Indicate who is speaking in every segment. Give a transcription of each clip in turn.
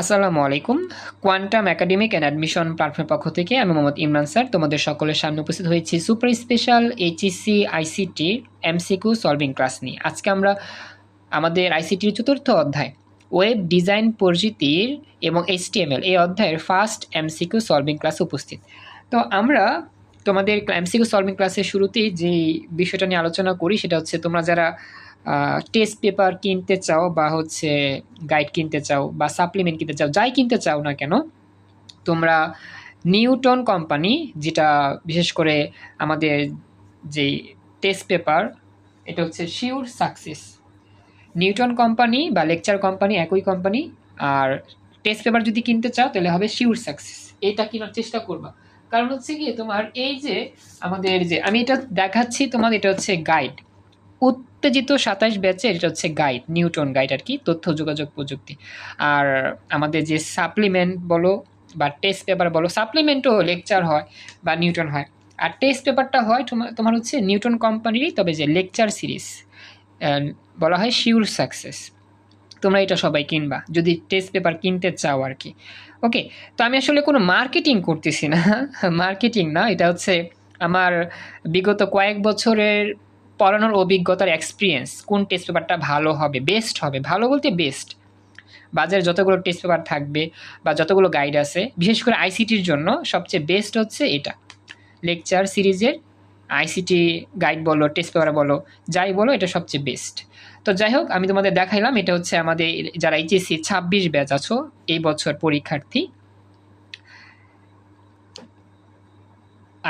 Speaker 1: আসসালামু আলাইকুম। Quantum academic and admission প্ল্যাটফর্মের পক্ষ থেকে আমি মোহাম্মদ ইমরান স্যার তোমাদের সকলের সামনে উপস্থিত হয়েছি super special HSC ICT MCQ solving class নিয়ে। আজকে আমরা আমাদের আইসিটির চতুর্থ অধ্যায় ওয়েব ডিজাইন পরিচিতির এবং এইচটিএমএল এই অধ্যায়ের ফার্স্ট এমসিকিউ সলভিং ক্লাসে উপস্থিত। তো আমরা তোমাদের এমসিকিউ সলভিং ক্লাসের শুরুতেই যে বিষয়টা নিয়ে আলোচনা করি সেটা হচ্ছে তোমরা যারা টেস্ট পেপার কিনতে চাও বা হচ্ছে গাইড কিনতে চাও বা সাপ্লিমেন্ট কিনতে চাও, যাই কিনতে চাও না কেন, তোমরা নিউটন কোম্পানি, যেটা বিশেষ করে আমাদের যে টেস্ট পেপার, এটা হচ্ছে শিওর সাকসেস। নিউটন কোম্পানি বা লেকচার কোম্পানি একই কোম্পানি। আর টেস্ট পেপার যদি কিনতে চাও তাহলে হবে শিওর সাকসেস, এটা কেনার চেষ্টা করবা। কারণ হচ্ছে কি, তোমার এই যে আমাদের যে আমি এটা দেখাচ্ছি তোমাদের, এটা হচ্ছে গাইড, উত্তেজিত 27 ব্যাচে, এটা হচ্ছে গাইড, নিউটন গাইড আর কি, তথ্য যোগাযোগ প্রযুক্তি। আর আমাদের যে সাপ্লিমেন্ট বলো বা টেস্ট পেপার বলো, সাপ্লিমেন্টও লেকচার হয় বা নিউটন হয়, আর টেস্ট পেপারটা হয় তোমার হচ্ছে নিউটন কোম্পানিরই, তবে যে লেকচার সিরিজ বলা হয় শিওর সাকসেস। তোমরা এটা সবাই কিনবা যদি টেস্ট পেপার কিনতে চাও আর কি। ওকে, তো আমি আসলে কোনো মার্কেটিং করতেছি না, মার্কেটিং না, এটা হচ্ছে আমার বিগত কয়েক বছরের পড়ানোর অভিজ্ঞতার এক্সপিরিয়েন্স। কোন টেস্ট পেপারটা ভালো হবে, বেস্ট হবে, ভালো বলতে বেস্ট, বাজারে যতগুলো টেস্ট পেপার থাকবে বা যতগুলো গাইড আছে, বিশেষ করে আইসিটির জন্য সবচেয়ে বেস্ট হচ্ছে এটা, লেকচার সিরিজের আইসিটি গাইড বলো, টেস্ট পেপার বলো, যাই বলো, এটা সবচেয়ে বেস্ট। তো যাই হোক, আমি তোমাদের দেখাইলাম, এটা হচ্ছে আমাদের যারা এইচএসসি 26 ব্যাচ আছো এই বছর পরীক্ষার্থী।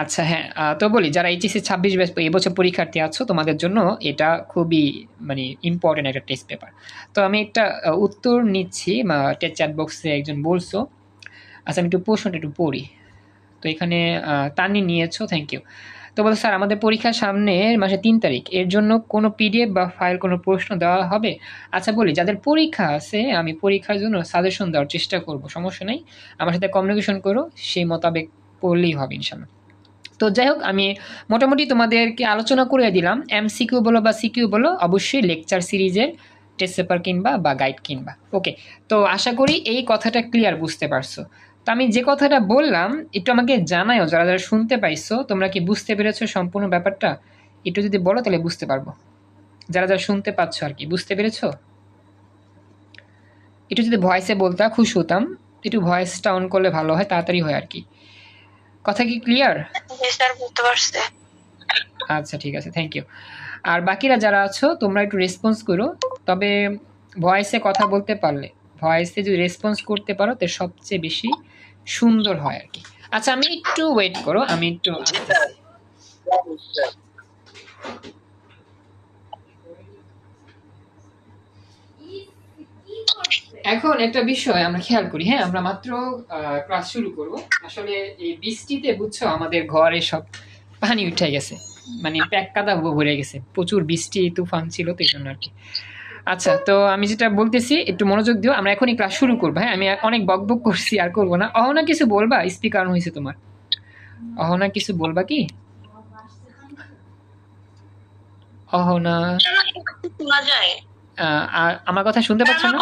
Speaker 1: আচ্ছা হ্যাঁ, তো বলি, যারা এইচএসসি 26 ব্যাচ এই বছর পরীক্ষার্থী আছো, তোমাদের জন্য এটা খুবই মানে ইম্পর্টেন্ট একটা টেস্ট পেপার। তো আমি একটা উত্তর নিচ্ছি, চ্যাট বক্সে একজন বলছো। আচ্ছা, আমি একটু প্রশ্নটা একটু পড়ি। তো এখানে তানি নিয়েছো, থ্যাংক ইউ। তো বলতো, স্যার আমাদের পরীক্ষার সামনের মাসে 3 তারিখ, এর জন্য কোনো পিডিএফ বা ফাইল, কোনো প্রশ্ন দেওয়া হবে? আচ্ছা বলি, যাদের পরীক্ষা আছে আমি পরীক্ষার জন্য সাজেশন দেওয়ার চেষ্টা করব, সমস্যা নেই, আমার সাথে কমিউনিকেশন করো, সেই মোতাবেক পড়লেই হবে ইনশাল্লাহ। তো যাই হোক, আমি মোটামুটি তোমাদেরকে আলোচনা করে দিলাম, এমসিকিউ বলো বা সিকিউ বলো, অবশ্যই লেকচার সিরিজের টেস্ট পেপার কিনবা বা গাইড কিনবা। ওকে, তো আশা করি এই কথাটা ক্লিয়ার, বুঝতে পারছো। তো আমি যে কথাটা বললাম একটু আমাকে জানাও, যারা যারা শুনতে পাইছো, তোমরা কি বুঝতে পেরেছো সম্পূর্ণ ব্যাপারটা? একটু যদি বলো তাহলে বুঝতে পারবো, যারা যারা শুনতে পাচ্ছ আর কি, বুঝতে পেরেছো? একটু যদি ভয়েসে বলতা খুশি হতাম, একটু ভয়েসটা অন করলে ভালো হয়, তাড়াতাড়ি হয় আর কি। কথা কি ক্লিয়ার? আচ্ছা ঠিক আছে, থ্যাংক ইউ। আর বাকিরা যারা আছো তোমরা একটু রেসপন্স করো, তবে ভয়েসে কথা বলতে পারলে, ভয়েসে যদি রেসপন্স করতে পারো তো সবচেয়ে বেশি সুন্দর হয় আর কি। আচ্ছা, আমি একটু ওয়েট করো, আমি একটু এখন একটা বিষয় আমরা খেয়াল করি। হ্যাঁ, আমরা মাত্র ক্লাস শুরু করব। আসলে এই বৃষ্টিতে বুঝছো আমাদের ঘরে সব পানি উঠে গেছে, মানে প্যাক কাদা ভরে গেছে, প্রচুর বৃষ্টি তুফান ছিল তো এই জন্য আর কি। আচ্ছা, তো আমি যেটা বলতেছি একটু মনোযোগ দিও, আমরা এখনই ক্লাস শুরু করবো। হ্যাঁ, আমি অনেক বকবক করছি, আর করবো না। অহনা কিছু বলবা? স্পিকার অন হয়েছে তোমার, অহনা কিছু বলবা কি? অহনা, আমার কথা শুনতে পাচ্ছ না?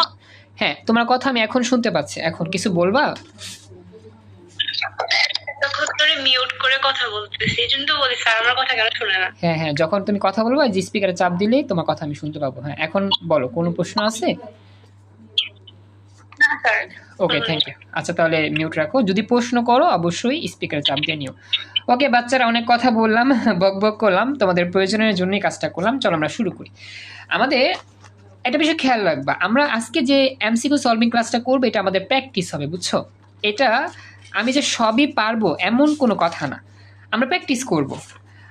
Speaker 1: হ্যাঁ, তোমার কথা আমি এখন শুনতে পাচ্ছি, এখন কিছু বলবা? হ্যাঁ হ্যাঁ, যখন তুমি কথা বলবা যে স্পিকারে চাপ দিলেই তোমার কথা আমি শুনতে পাবো। হ্যাঁ, এখন বলো, কোনো প্রশ্ন আছে? ওকে, থ্যাংক ইউ। আচ্ছা, তাহলে মিউট রাখো, যদি প্রশ্ন করো অবশ্যই স্পিকারে চাপ দিয়ে নিও। ওকে বাচ্চারা, অনেক কথা বললাম, বক বক করলাম, তোমাদের প্রয়োজনের জন্যই কাজটা করলাম। চলো আমরা শুরু করি। আমাদের একটা বিষয় খেয়াল রাখবা, আমরা আজকে যে এমসিকিউ সলভিং ক্লাসটা করবো এটা আমাদের প্র্যাকটিস হবে, বুঝছো? এটা আমি যে সবই পারবো এমন কোনো কথা না, আমরা প্র্যাকটিস করব।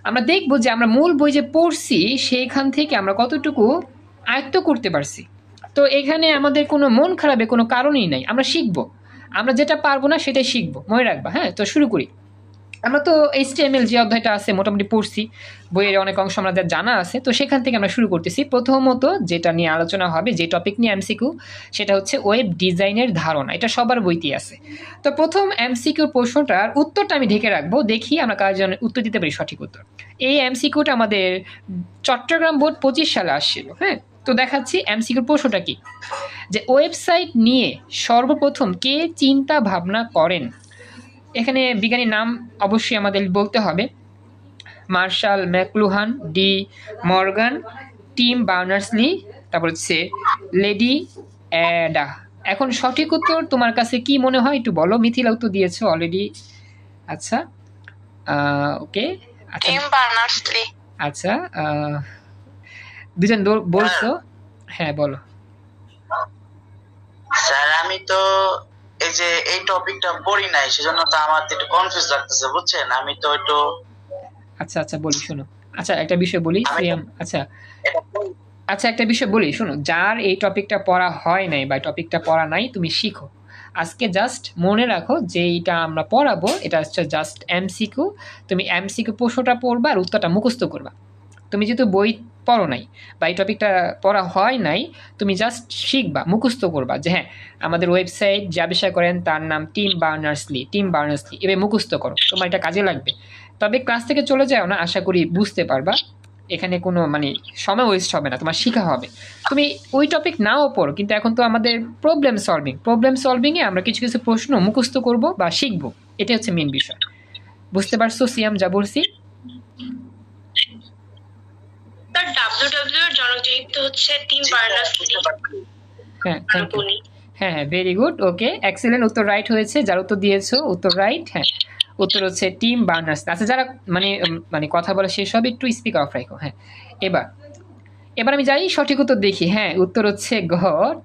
Speaker 1: আমরা দেখবো যে আমরা মূল বই যে পড়ছি সেইখান থেকে আমরা কতটুকু আয়ত্ত করতে পারছি। তো এখানে আমাদের কোনো মন খারাপের কোনো কারণই নাই, আমরা শিখবো, আমরা যেটা পারবো না সেটাই শিখবো, মনে রাখবা। হ্যাঁ, তো শুরু করি। আমরা তো এইচটিএমএল যে অধ্যায়টা আছে মোটামুটি পড়ছি, বইয়ের অনেক অংশ আমাদের জানা আছে, তো সেখান থেকে আমরা শুরু করতেছি। প্রথমত যেটা নিয়ে আলোচনা হবে, যে টপিক নিয়ে এমসিকিউ, সেটা হচ্ছে ওয়েব ডিজাইনের ধারণা, এটা সবার বইতেই আছে। তো প্রথম এমসিকিউর প্রশ্নটার উত্তরটা আমি ঢেকে রাখবো, দেখি আমরা কার জন্য উত্তর দিতে পারি সঠিক উত্তর। এই এমসিকিউটা আমাদের চট্টগ্রাম বোর্ড 25 সালে আসছিল। হ্যাঁ, তো দেখাচ্ছি এমসিকিউর প্রশ্নটা কি, যে ওয়েবসাইট নিয়ে সর্বপ্রথম কে চিন্তা ভাবনা করেন। এখানে বিজ্ঞানীর নাম অবশ্যই আমাদের বলতে হবে, Marshall McLuhan, De Morgan, Tim Berners-Lee, তারপর হচ্ছে লেডি অ্যাডা। এখন সঠিক উত্তর তোমার কাছে কি মনে হয় একটু বলো। মিথিলা উত্তর দিয়েছো অলরেডি। আচ্ছা ওকে, আচ্ছা
Speaker 2: টিম বার্নার্স-লি।
Speaker 1: আচ্ছা দুজন বলছো, হ্যাঁ বলো।
Speaker 2: স্যার আমি তো এই যে এই টপিকটা পড়ি নাই, সেজন্য তো আমার একটু কনফিউজ লাগতেছে, বুঝছেন। আমি তো একটু
Speaker 1: আচ্ছা আচ্ছা বলি শোনো, আচ্ছা একটা বিষয় বলি সিয়াম, আচ্ছা আচ্ছা একটা বিষয় বলি শোনো, যার এই টপিকটা পড়া হয় নাই বা টপিকটা পড়া নাই তুমি শিখো। আজকে জাস্ট মনে রাখো যে এইটা আমরা পড়াবো এটা হচ্ছে জাস্ট এমসিকিউ। তুমি এমসিকিউ প্রশ্নটা পড়বা আর উত্তরটা মুখস্থ করবা। তুমি যেহেতু বই পড়ো নাই বা এই টপিকটা পড়া হয় নাই, তুমি জাস্ট শিখবা, মুখস্থ করবা যে হ্যাঁ আমাদের ওয়েবসাইট যে আবিষ্কার করেন তার নাম টিম বার্নার্স-লি, টিম বার্নার্স-লি, এবার মুখস্থ করো, তোমার এটা কাজে লাগবে। তবে ক্লাস থেকে চলে যাও না, আশা করি বুঝতে পারবা, এখানে কোনো মানে সময় ওয়েস্ট হবে না, তোমার শেখা হবে। তুমি ওই টপিক নাও পড়ো, কিন্তু এখন তো আমাদের প্রবলেম সলভিংয়ে আমরা কিছু কিছু প্রশ্ন মুখস্থ করব বা শিখবো, এটা হচ্ছে মেন বিষয়। বুঝতে পারছো সিয়াম যা বলছি?
Speaker 2: ডাব্লিউডাব্লিউ এর জনক হচ্ছে টিম বার্নার্স-লি।
Speaker 1: হ্যাঁ থ্যাংক ইউ, হ্যাঁ হ্যাঁ ভেরি গুড, ওকে এক্সেলেন্ট, উত্তর রাইট হয়েছে, যার উত্তর দিয়েছো উত্তর রাইট। হ্যাঁ উত্তর হচ্ছে টিম বার্নার্স। আচ্ছা যারা মানে মানে কথা বলে সেই সব একটু স্পিক অফ রাখো। হ্যাঁ এবার এবার আমি যাই সঠিক উত্তর দেখি। হ্যাঁ উত্তর হচ্ছে ঘ,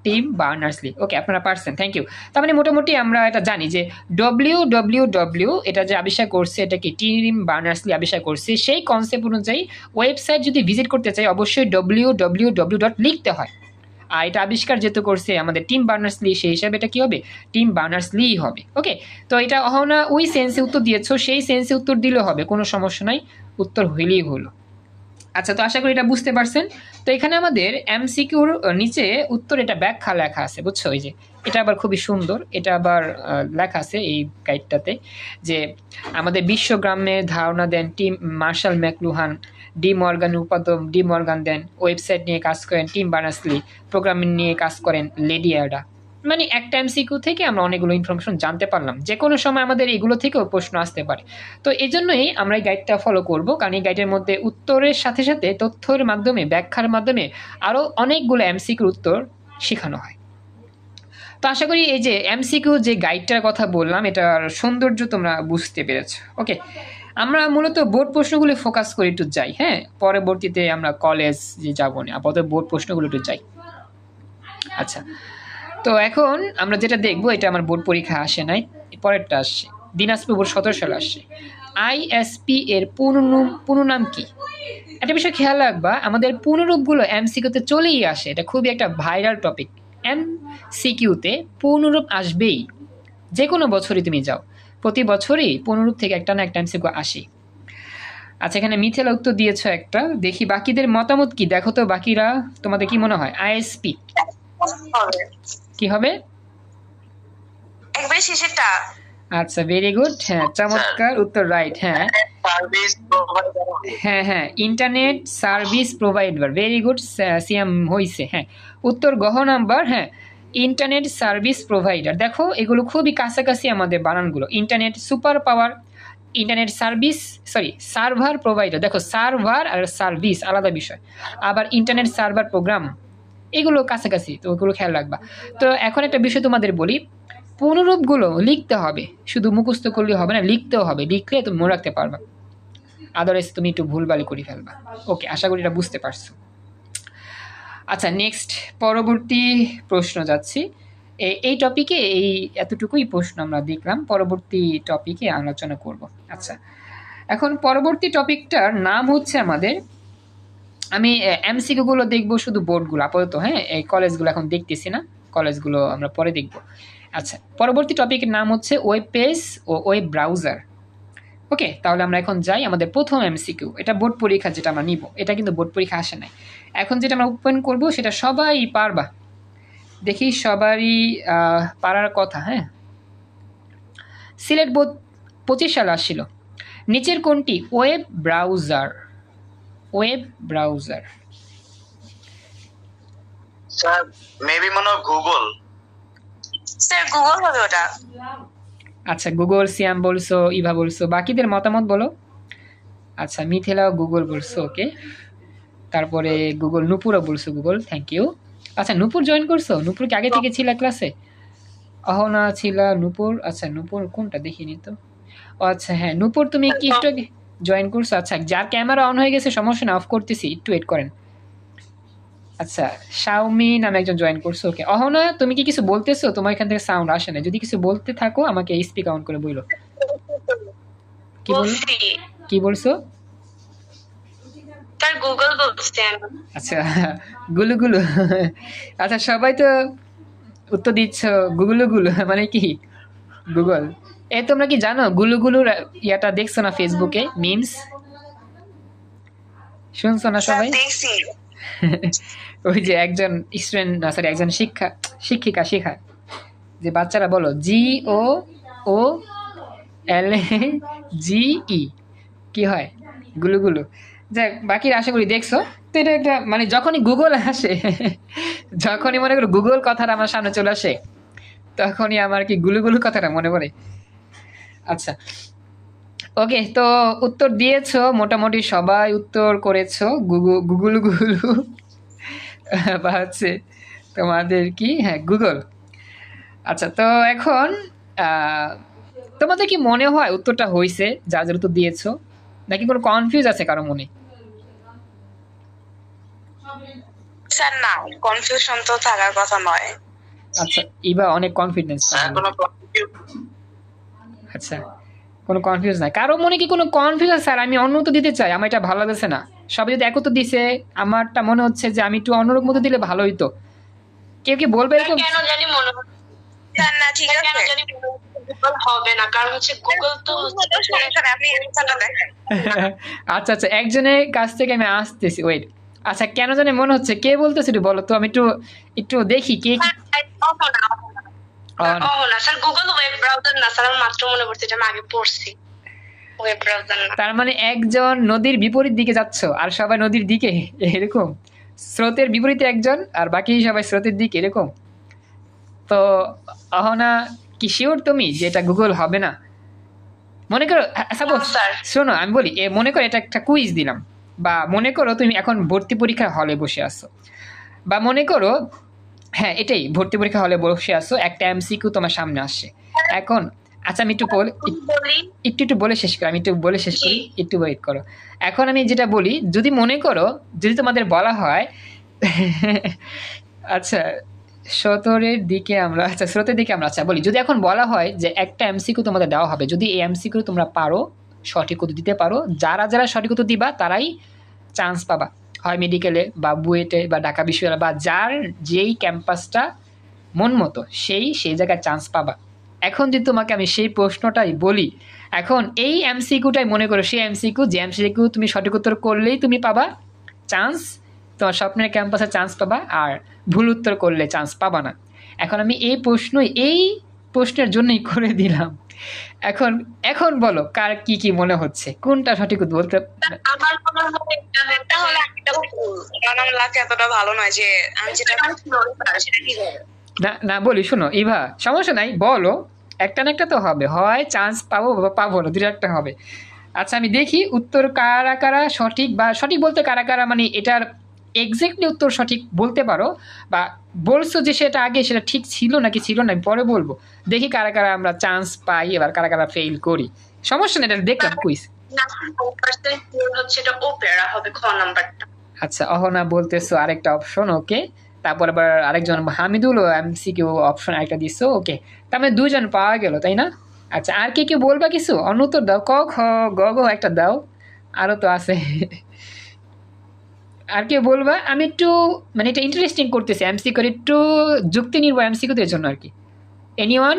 Speaker 1: টিম বার্নার্স-লি। ওকে আপনারা পারছেন, থ্যাংক ইউ। তার মানে মোটামুটি আমরা এটা জানি যে ডব্লিউ এটা যে আবিষ্কার করছে এটা কি টিম বার্নার্স-লি আবিষ্কার করছে। সেই কনসেপ্ট অনুযায়ী ওয়েবসাইট যদি ভিজিট করতে চাই অবশ্যই www লিখতে হয়। আর এটা আবিষ্কার যেহেতু করছে আমাদের টিম বার্নার্স-লি, সেই হিসাবে এটা কি হবে, টিম বার্নার্স-লি হবে। ওকে তো এটা না ওই সেন্সে উত্তর দিয়েছো, সেই সেন্সে উত্তর দিলেও হবে, কোনো সমস্যা নাই, উত্তর হইলেই হলো। আচ্ছা তো আশা করি এটা বুঝতে পারছেন। তো এখানে আমাদের এমসিকিউর নিচে উত্তর এটা ব্যাখ্যা লেখা আছে, বুঝছো? ওই যে এটা আবার খুবই সুন্দর, এটা আবার লেখা আছে এই গাইডটাতে যে আমাদের বিশ্বগ্রামের ধারণা দেন টিম মার্শাল ম্যাকলুহান, ডি মর্গান দেন, ওয়েবসাইট নিয়ে কাজ করেন টিম বার্নার্স-লি, প্রোগ্রামিং নিয়ে কাজ করেন লেডি অ্যাডা। মানে একটা এমসিকিউ থেকে আমরা অনেকগুলো ইনফরমেশন জানতে পারলাম, যে কোনো সময় আমাদের এগুলো থেকেও প্রশ্ন আসতে পারে। তো এই জন্যই আমরা এই গাইডটা ফলো করব, কারণ এই গাইডের মধ্যে উত্তরের সাথে সাথে তথ্যের মাধ্যমে ব্যাখ্যার মাধ্যমে আরও অনেকগুলো এমসিকিউর উত্তর শেখানো হয়। তো আশা করি এই যে এমসিকিউ যে গাইডটার কথা বললাম এটার সৌন্দর্য তোমরা বুঝতে পেরেছো। ওকে আমরা মূলত বোর্ড প্রশ্নগুলো ফোকাস করে একটু যাই, হ্যাঁ পরবর্তীতে আমরা কলেজ যে যাবো না, আপাতত বোর্ড প্রশ্নগুলো একটু যাই। আচ্ছা তো এখন আমরা যেটা দেখবো, এটা আমার বোর্ড পরীক্ষা আসে নাই, পরেরটা আসছে, দিনাজপুর বোর্ড 17 সালে আসছে। আইএসপি এর পুরো নাম কি? একটা বিষয় খেয়াল রাখবা, আমাদের পূর্ণরূপগুলো এমসিকিউতে চলেই আসে, এটা খুবই একটা ভাইরাল টপিক। এমসিকিউতে পূর্ণরূপ আসবেই, যে কোনো বছরই তুমি যাও, প্রতি বছরই পূর্ণরূপ থেকে একটা না একটা এমসিকিউ আসে। আচ্ছা এখানে মিথিলা উত্তর দিয়েছ একটা, দেখি বাকিদের মতামত কি, দেখো তো বাকিরা তোমাদের কি মনে হয় আইএসপি কি হবে?
Speaker 2: একবার শেষেরটা।
Speaker 1: আচ্ছা ভেরি গুড, হ্যাঁ চমৎকার উত্তর রাইট। হ্যাঁ হ্যাঁ হ্যাঁ internet service provider, very good Siam হইছে। হ্যাঁ উত্তর গহ নাম্বার, হ্যাঁ ইন্টারনেট সার্ভিস প্রোভাইডার। দেখো এগুলো খুবই কাছাকাছি আমাদের বানানগুলো, internet super power, internet service sorry server provider. দেখো সার্ভার আর সার্ভিস আলাদা বিষয়, আবার ইন্টারনেট সার্ভার প্রোগ্রাম এগুলো কাছাকাছি, তো ওগুলো খেয়াল রাখবা। তো এখন একটা বিষয় তোমাদের বলি, পুনরূপগুলো লিখতে হবে, শুধু মুখস্থ করলে হবে না, লিখতেও হবে, লিখলে তুমি মনে রাখতে পারবা, আদারওয়াইজ তুমি একটু ভুলভাল করে ফেলবা। ওকে আশা করি এটা বুঝতে পারছো। আচ্ছা নেক্সট পরবর্তী প্রশ্ন যাচ্ছি, এই টপিকে এই এতটুকুই প্রশ্ন আমরা দেখলাম, পরবর্তী টপিকে আলোচনা করব। আচ্ছা এখন পরবর্তী টপিকটার নাম হচ্ছে আমাদের, আমি এমসিকিউগুলো দেখবো শুধু বোর্ডগুলো আপাতত, হ্যাঁ এই কলেজগুলো এখন দেখতেছি না, কলেজগুলো আমরা পরে দেখব। আচ্ছা পরবর্তী টপিকের নাম হচ্ছে ওয়েব পেজ ও ওয়েব ব্রাউজার। ওকে তাহলে আমরা এখন যাই আমাদের প্রথম এমসিকিউ, এটা বোর্ড পরীক্ষা যেটা আমরা নিব, এটা কিন্তু বোর্ড পরীক্ষা আসে নাই। এখন যেটা আমরা ওপেন করব সেটা সবাই পারবা, দেখি সবারই পারার কথা। হ্যাঁ সিলেট বোর্ড 25 সালে আসছিল, নিচের কোনটি web browser? Web browser
Speaker 2: sir maybe মনে হয় গুগল।
Speaker 3: স্যার গুগল হবে ওটা।
Speaker 1: আচ্ছা গুগল, সিয়াম বলছো, ইভা বলছো, বাকিদের মতামত বলো। আচ্ছা মিথিলাও গুগল বলছো, ওকে। তারপরে গুগল, নুপুরও বলছো গুগল, থ্যাংক ইউ। আচ্ছা নুপুর জয়েন করছো? নুপুর কি আগে থেকে ছিল ক্লাসে? অহনা ছিল, নুপুর, আচ্ছা নুপুর কোনটা দেখিনি তো। ও আচ্ছা হ্যাঁ নুপুর তুমি কি একটু আগে জয়েন করছো? আচ্ছা যার ক্যামেরা অন হয়ে গেছে সমস্যা না, অফ করতেছি, একটু ওয়েট করেন। আচ্ছা শাওমি নামে একজন জয়েন করছো, ওকে। অহনা তুমি কি কিছু বলতেছো? তোমার এখান থেকে সাউন্ড আসে না, যদি কিছু বলতে থাকো আমাকে স্পিক অন করে বইলো। কি বললো?
Speaker 3: বলছি
Speaker 1: কি বলছো?
Speaker 3: স্যার গুগল বলছি আমি।
Speaker 1: আচ্ছা গুলু গুলু। আচ্ছা সবাই তো উত্তর দিচ্ছ গুগলু গুলু, মানে কি গুগল? এ তোমরা কি জানো গুলু গুলুর ইয়াটা দেখছো না ফেসবুকে, মিমস শুনছো না
Speaker 3: স্যার
Speaker 1: সবাই?
Speaker 3: দেখছি।
Speaker 1: ওই যে একজন স্টুডেন্ট, সরি একজন শিক্ষিকা শেখায় যে বাচ্চারা বলো জি ও ও এল এ জি ই, কি হয়? গুলু গুলু। যাক বাকি আশা করি দেখছো। তো এটা একটা মানে যখনই গুগল আসে, যখনই মনে করো গুগল কথাটা আমার সামনে চলে আসে, তখনই আমার কি গুলু গুলু কথাটা মনে পড়ে। আচ্ছা ওকে, তো উত্তর দিয়েছো মোটামুটি সবাই, উত্তর করেছো গুগলু গুলু বা হচ্ছে তোমাদের কি, হ্যাঁ গুগল। আচ্ছা তো এখন তোমাদের কি মনে হয় উত্তরটা হয়েছে যা যার উত্তর দিয়েছো, নাকি কোনো কনফিউজ আছে কারো মনে?
Speaker 3: স্যার না, কনফিউশন তো থাকার কথা নয়।
Speaker 1: আচ্ছা ইবা অনেক কনফিডেন্স।
Speaker 2: স্যার কোনো
Speaker 1: আচ্ছা কোনো কনফিউজ নাই কারো মনে? কি কোনো কনফিউজ আছে? স্যার আমি অন্য উত্তর দিতে চাই, আমার এটা ভালো লাগছে না। সবাই যদি এক উত্তর দিছে, আমারটা মনে হচ্ছে যে আমি একটু অন্যরকম মতো দিলে ভালো হইতো। কেউ কি বলবে এরকম?
Speaker 3: কেন জানি মনে হচ্ছে স্যার না, ঠিক আছে কেন জানি মনে হচ্ছে গুগল হবে না, কারণ হচ্ছে গুগল তো আপনি অ্যান্সারটা দেখেন।
Speaker 1: আচ্ছা আচ্ছা একজনের কাছ থেকে আমি আসতেছি, ওয়েট। আচ্ছা কেন জানি মনে হচ্ছে, কে বলতেছে একটু বলো তো, আমি একটু একটু দেখি কে কি।
Speaker 3: স্যার গুগল ওয়েব ব্রাউজার না স্যার, আমার মাত্র মনে পড়ছে, এটা আমি আগে পড়ছি। ওয়েব ব্রাউজার না।
Speaker 1: তার মানে একজন নদীর বিপরীত দিকে যাচ্ছ আর সবাই নদীর দিকে, এরকম? স্রোতের বিপরীতে একজন আর বাকি সবাই স্রোতের দিকে, এরকম? তো অহনা কি শিওর তুমি যে এটা গুগল হবে না? মনে করো সাপোজ,
Speaker 3: স্যার
Speaker 1: শোনো আমি বলি, মনে করো এটা একটা কুইজ দিলাম, বা মনে করো তুমি এখন ভর্তি পরীক্ষার হলে বসে আছো, বা মনে করো হ্যাঁ এটাই ভর্তি পরীক্ষা হলে বসে আছো, একটা এমসিকিউ তোমার সামনে আসছে এখন। আচ্ছা আমি একটু একটু বলে শেষ করি, আমি একটু বলে শেষ করি, একটু ওয়েট করো। এখন আমি যেটা বলি, যদি মনে করো যদি তোমাদের বলা হয় আচ্ছা স্রোতের দিকে আমরা, আচ্ছা স্রোতের দিকে আমরা, আচ্ছা বলি যদি এখন বলা হয় যে একটা এমসিকিউ তোমাদের দেওয়া হবে, যদি এই এমসিকিউ তোমরা পারো, সঠিক উত্তর দিতে পারো, যারা যারা সঠিক উত্তর দিবা তারাই চান্স পাবা, হয় মেডিকেলে বা বুয়েটে বা ঢাকা বিশ্ববিদ্যালয় বা যার যেই ক্যাম্পাসটা মন মতো সেই জায়গায় চান্স পাবা। এখন যদি তোমাকে আমি সেই প্রশ্নটাই বলি, এখন এই এমসিকিউটাই মনে করো সেই এমসিকিউ, যে এমসিকিউ তুমি সঠিক উত্তর করলেই তুমি পাবা চান্স, তোমার স্বপ্নের ক্যাম্পাসে চান্স পাবা, আর ভুল উত্তর করলে চান্স পাবা না। এখন আমি এই প্রশ্নের জন্যই করে দিলাম। এখন এখন বলো কার কি কি মনে হচ্ছে, কোনটা সঠিক উত্তর বলতে?
Speaker 3: আমার মনে হয় তাহলে একটা কারণ আমার লাক এতটা ভালো নয় যে আমি যেটা সেটা কি হবে।
Speaker 1: না না বলি শোনো ইভা, সমস্যা নাই বলো, একটা না একটা তো হবে, হয় চান্স পাবো বা পাবো না, দুটো একটা হবে। আচ্ছা আমি দেখি উত্তর কারা কারা সঠিক, বা সঠিক বলতে কারা কারা মানে এটার এক্স্যাক্টলি উত্তর সঠিক বলতে পারো, বা বলছো যে সেটা আগে সেটা ঠিক ছিল নাকি ছিল না পরে বলবো। দেখি কারা কারা আমরা চান্স পাই, এবার কারা কারা ফেল করি। সমস্যা নেই, এটা দেখলাম কুইজ।
Speaker 3: হচ্ছে এটা ওপেরা হবে খ নাম্বারটা।
Speaker 1: আচ্ছা অহনা বলতেছো আরেকটা অপশন, ওকে। তারপর আবার আরেকজন হামিদুল এমসিকিউ অপশন আরেকটা দিছো, ওকে। তার মানে দুজন পাওয়া গেল তাই না? আচ্ছা আর কে বলবা কিছু, অন্য উত্তর দাও, ক খ গ ঘ একটা দাও, আরো তো আছে। আর কেউ বলবা? আমি একটু মানে এটা ইন্টারেস্টিং করতেছি এমসিকিউ, একটু যুক্তি নির্ভর এমসিকিউদের জন্য আর কি। এনিওয়ান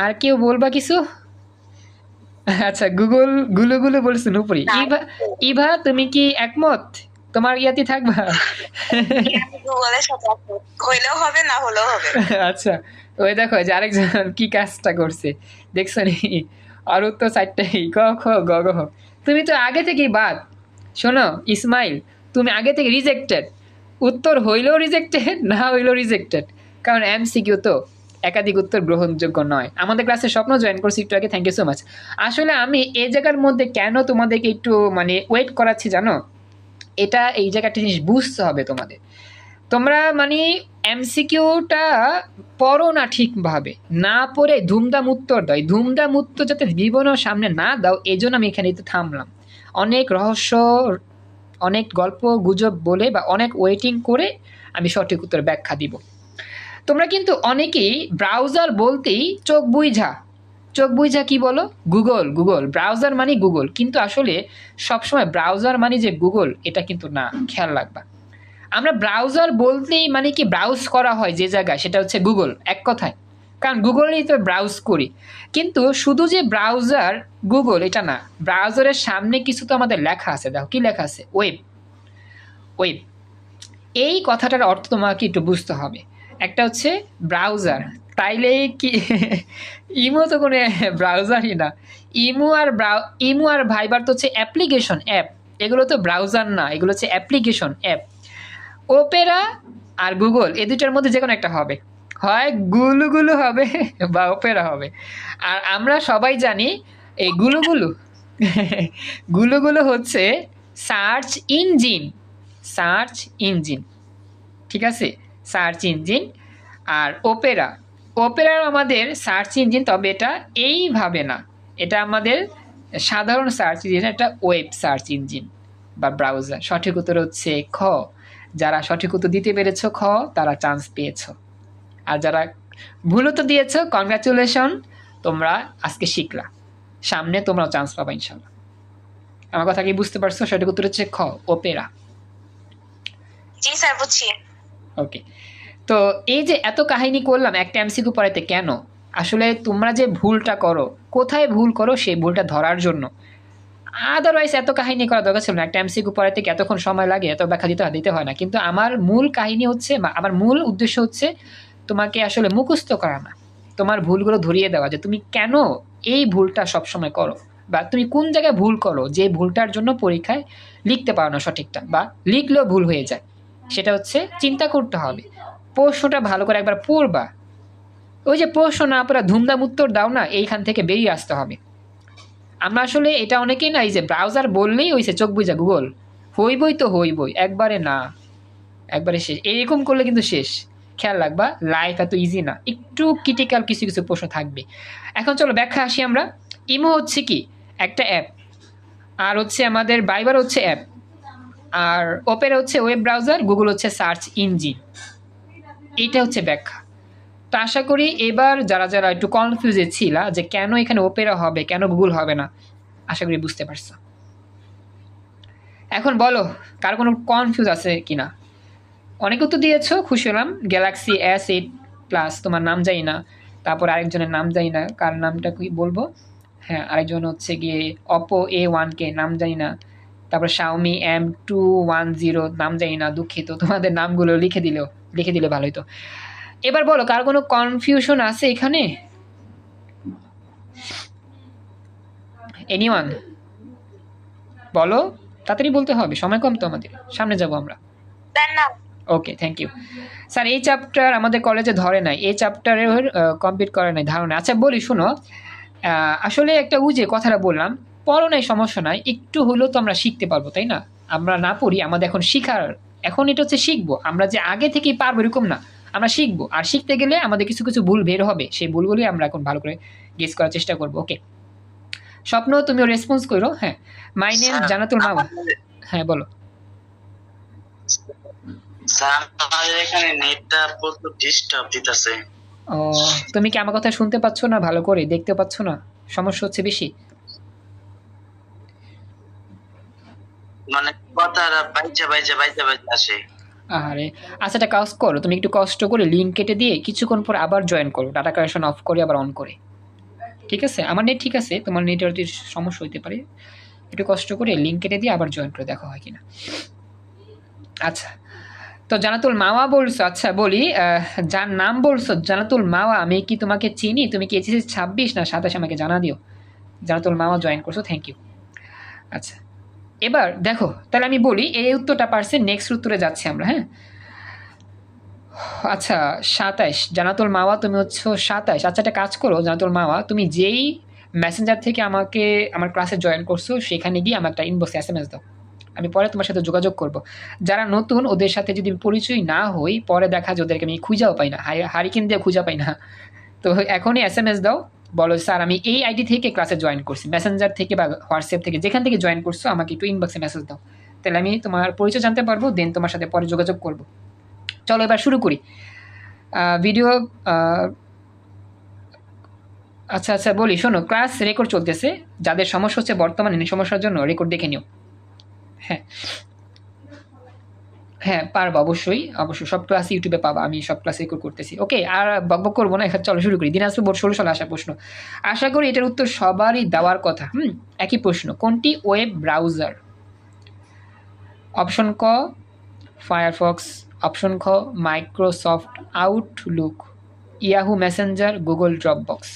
Speaker 1: আর কেউ বলবা কিছু? আচ্ছা গুগল গুলো গুলো বলছো নুপুরি। ইভা তুমি কি একমত? তোমার ইয়াতে থাকবা?
Speaker 3: গুগলের সাথে হইলেও হবে না হলেও হবে।
Speaker 1: আচ্ছা ওই দেখো যে আরেকজন কি কাজটা করছে দেখছো নি, আর উত্তর সাইডটাই ক খ গ ঘ। তুমি তো আগে থেকেই বাদ। শোনো ইসমাইল, তুমি আগে থেকে রিজেক্টেড, উত্তর হইলেও রিজেক্টেড, না হইলেও রিজেক্টেড, কারণ এমসিকিউ তো একাধিক উত্তর গ্রহণযোগ্য নয়। আমাদের ক্লাসে স্বপ্ন জয়েন করছি একটু আগে, থ্যাংক ইউ সো মাচ। আসলে আমি এই জায়গার মধ্যে কেন তোমাদেরকে একটু মানে ওয়েট করাচ্ছি জানো, এটা এই জায়গাটা জিনিস বুঝতে হবে তোমাদের। তোমরা মানে এমসিকিউটা পড়ো না ঠিকভাবে, না পড়ে ধুমধাম উত্তর দাও। ধুমধাম উত্তর যাতে জীবনের সামনে না দাও, এই জন্য আমি এখানে একটু থামলাম। অনেক রহস্য, অনেক গল্প গুজব বলে বা অনেক ওয়েটিং করে আমি সঠিক উত্তর ব্যাখ্যা দিব। তোমরা কিন্তু অনেকেই ব্রাউজার বলতেই চোখ বুঝা কি বলো, গুগল। ব্রাউজার মানে গুগল, কিন্তু আসলে সবসময় ব্রাউজার মানে যে গুগল এটা কিন্তু না, খেয়াল রাখবা। আমরা ব্রাউজার বলতেই মানে কি ব্রাউজ করা হয় যে জায়গায়, সেটা হচ্ছে গুগল এক কথায়, কারণ গুগলেই তো ব্রাউজ করি। কিন্তু শুধু যে ব্রাউজার গুগল এটা না, ব্রাউজারের সামনে কিছু তো আমাদের লেখা আছে। দেখো কি লেখা আছে, ওয়েব। এই কথাটার অর্থ তোমাকে একটু বুঝতে হবে। একটা হচ্ছে ব্রাউজার, তাইলে কি ইমো তো কোনো ব্রাউজারই না। ইমো আর ভাইবার তো হচ্ছে অ্যাপ্লিকেশন অ্যাপ, এগুলো তো ব্রাউজার না, এগুলো হচ্ছে অ্যাপ্লিকেশন অ্যাপ। ওপেরা আর গুগল এই দুটার মধ্যে যে কোনো একটা হবে, হয় গুলুগুলু হবে বা ওপেরা হবে। আর আমরা সবাই জানি এই গুলুগুলু হচ্ছে সার্চ ইঞ্জিন, ঠিক আছে, সার্চ ইঞ্জিন। আর ওপেরার আমাদের সার্চ ইঞ্জিন, তবে এটা এইভাবে না, এটা আমাদের সাধারণ সার্চ ইঞ্জিন, এটা ওয়েব সার্চ ইঞ্জিন বা ব্রাউজার। সঠিক উত্তর হচ্ছে খ। যারা সঠিক উত্তর দিতে পেরেছ খ, তারা চান্স পেয়েছ। আর যারা ভুল উত্তর দিয়েছ, কনগ্রাচুলেশন, তোমরা আজকে শিখলা, সামনে তোমরাও চান্স পাবা ইনশাল্লাহ। আমার কথা কি বুঝতে পারছো? সঠিক উত্তর হচ্ছে খ, ওপেরা।
Speaker 3: জি স্যার, বুঝছি।
Speaker 1: ওকে, তো এই যে এত কাহিনী করলাম একটা এমসিকিউ পড়াইতে, কেন? আসলে তোমরা যে ভুলটা করো, কোথায় ভুল করো সেই ভুলটা ধরার জন্য। আদারওয়াইজ এত কাহিনী করা দরকার ছিল না। একটা এমসিকিউ পড়াইতে এতক্ষণ সময় লাগে, এত ব্যাখ্যা দিতে হয় না। কিন্তু আমার মূল কাহিনী হচ্ছে, আমার মূল উদ্দেশ্য হচ্ছে তোমাকে আসলে মুখস্থ করা না, তোমার ভুলগুলো ধরিয়ে দেওয়া, যে তুমি কেন এই ভুলটা সবসময় করো, বা তুমি কোন জায়গায় ভুল করো যে ভুলটার জন্য পরীক্ষায় লিখতে পারো না সঠিকটা, বা লিখলেও ভুল হয়ে যায়। সেটা হচ্ছে চিন্তা করতে হবে, প্রশ্নটা ভালো করে একবার পড়বা। ওই যে প্রশ্ন না পড়া ধুমধাম উত্তর দাও না, এইখান থেকে বেরিয়ে আসতে হবে। আমরা আসলে এটা অনেকেই না, এই যে ব্রাউজার বললেই হয়েছে চোখ বুঝা গুগল, হইবই, একবারে না, একবারে শেষ। এরকম করলে কিন্তু শেষ। খেয়াল রাখবা, লাইফ এত ইজি না, একটু ক্রিটিক্যাল কিছু প্রশ্ন থাকবে। এখন চলো ব্যাখ্যা আসি আমরা। ইমো হচ্ছে কি একটা অ্যাপ, আর হচ্ছে আমাদের ভাইবার হচ্ছে অ্যাপ, আর ওপেরা হচ্ছে ওয়েব ব্রাউজার, গুগল হচ্ছে সার্চ ইঞ্জিন। এইটা হচ্ছে ব্যাখ্যা। তো আশা করি এবার যারা একটু কনফিউজে ছিলা যে কেন এখানে ওপেরা হবে, কেন গুগল হবে না, আশা করি বুঝতে পারছো। এখন বলো কার কোনো কনফিউজ আছে কিনা। অনেকে তো দিয়েছো, খুশি হলাম। গ্যালাক্সি S8 প্লাস, তোমার নাম জানি না, তারপর আরেকজনের নাম জানি না, কার নামটা কি বলবো, হ্যাঁ আরেকজন হচ্ছে গিয়ে Oppo A1K, নাম জানি না, তারপর Xiaomi M210, নাম জানি না, দুঃখিত। তোমাদের নামগুলো লিখে দিলে ভালো হতো। এবার বলো কার কোনো কনফিউশন আছে এখানে, এনিওয়ান বলো, তাড়াতাড়ি বলতে হবে, সময় কম তো আমাদের, সামনে যাবো আমরা। ওকে, থ্যাংক ইউ স্যার। এই চ্যাপ্টার আমাদের কলেজে ধরে নাই, এই চ্যাপ্টারের কমপ্লিট করে নাই, ধারণা। আচ্ছা বলি শোনো, আসলে একটা যে কথাটা বললাম, পড়ো নাই সমস্যা নাই, একটু হলেও তো আমরা শিখতে পারবো, তাই না? আমরা না পড়ি, আমাদের এখন শিখার, এখন এটা হচ্ছে শিখবো। আমরা যে আগে থেকেই পারবো এরকম না, আমরা শিখবো। আর শিখতে গেলে আমাদের কিছু ভুল বের হবে, সেই ভুলগুলি আমরা এখন ভালো করে গেস করার চেষ্টা করবো। ওকে স্বপ্ন, তুমিও রেসপন্স করো। হ্যাঁ, মাই নেম জান্নাতুল মাওয়া। হ্যাঁ বলো।
Speaker 2: স্যার আমাদের এখানে নেটটা প্রচুর ডিস্টার্ব দিতেছে।
Speaker 1: ও, তুমি কি আমার কথা শুনতে পাচ্ছ না ভালো করে, দেখতে পাচ্ছ না, সমস্যা হচ্ছে বেশি?
Speaker 2: মানে কথাটা বাইজা আসে।
Speaker 1: আরে আচ্ছা, একটা কাজ করো, তুমি একটু কষ্ট করে লিঙ্ক কেটে দিয়ে কিছুক্ষণ পর আবার জয়েন করো, ডাটা কানেকশন অফ করে আবার অন করে, ঠিক আছে? আমার নেট ঠিক আছে, তোমার নেটওয়ার্কের সমস্যা হতে পারে। একটু কষ্ট করে লিঙ্ক কেটে দিয়ে আবার জয়েন করে দেখো হয় কিনা। আচ্ছা, তো জান্নাতুল মাওয়া বলছো, আচ্ছা বলি, যার নাম বলছো জান্নাতুল মাওয়া, আমি কি তোমাকে চিনি? তুমি কি এইচএসসি 26 না 27 আমাকে জানা দিও। জান্নাতুল মাওয়া জয়েন করছো, থ্যাংক ইউ। আচ্ছা এবার দেখো, তাহলে আমি বলি এই উত্তরটা পারছে, নেক্সট উত্তরে যাচ্ছি আমরা। হ্যাঁ, আচ্ছা 27 জানাতুল মাওয়া, তুমি হচ্ছে 27। আচ্ছা একটা কাজ করো জানাতুল মাওয়া, তুমি যেই মেসেঞ্জার থেকে আমাকে আমার ক্লাসে জয়েন করছো সেখানে গিয়ে আমার একটা ইনবক্সে SMS দাও, আমি পরে তোমার সাথে যোগাযোগ করব। যারা নতুন ওদের সাথে যদি পরিচয় না হই, পরে দেখা যায় ওদেরকে আমি খুঁজাও পাই না, হারিকেন দিয়ে খুঁজা পাই না। তো এখনই SMS দাও, বলো স্যার আমি এই আইডি থেকে ক্লাসে জয়েন করছি, মেসেঞ্জার থেকে বা হোয়াটসঅ্যাপ থেকে যেখান থেকে জয়েন করছো আমাকে একটু ইনবক্সে মেসেজ দাও, তাহলে আমি তোমার পরিচয় জানতে পারবো, দেন তোমার সাথে পরে যোগাযোগ করব। চলো এবার শুরু করি ভিডিও। আচ্ছা আচ্ছা বলি, শোনো, ক্লাস রেকর্ড চলতেছে, যাদের সমস্যা হচ্ছে বর্তমানে সমস্যার জন্য রেকর্ড দেখে নিও। হ্যাঁ হ্যাঁ পারবো, অবশ্যই অবশ্যই, সব ক্লাস ইউটিউবে পাবা, আমি সব ক্লাস রেকর্ড করতেছি। ওকে, আর বকবক করবো না, এখন চলো শুরু করি। দিনাজপুর বোর্ড 16 সালে আসা প্রশ্ন, আশা করি এটার উত্তর সবারই দেওয়ার কথা। একই প্রশ্ন, কোনটি ওয়েব ব্রাউজার? অপশন ক ফায়ারফক্স, অপশন খ Microsoft Outlook, Yahoo Messenger, Google Dropbox.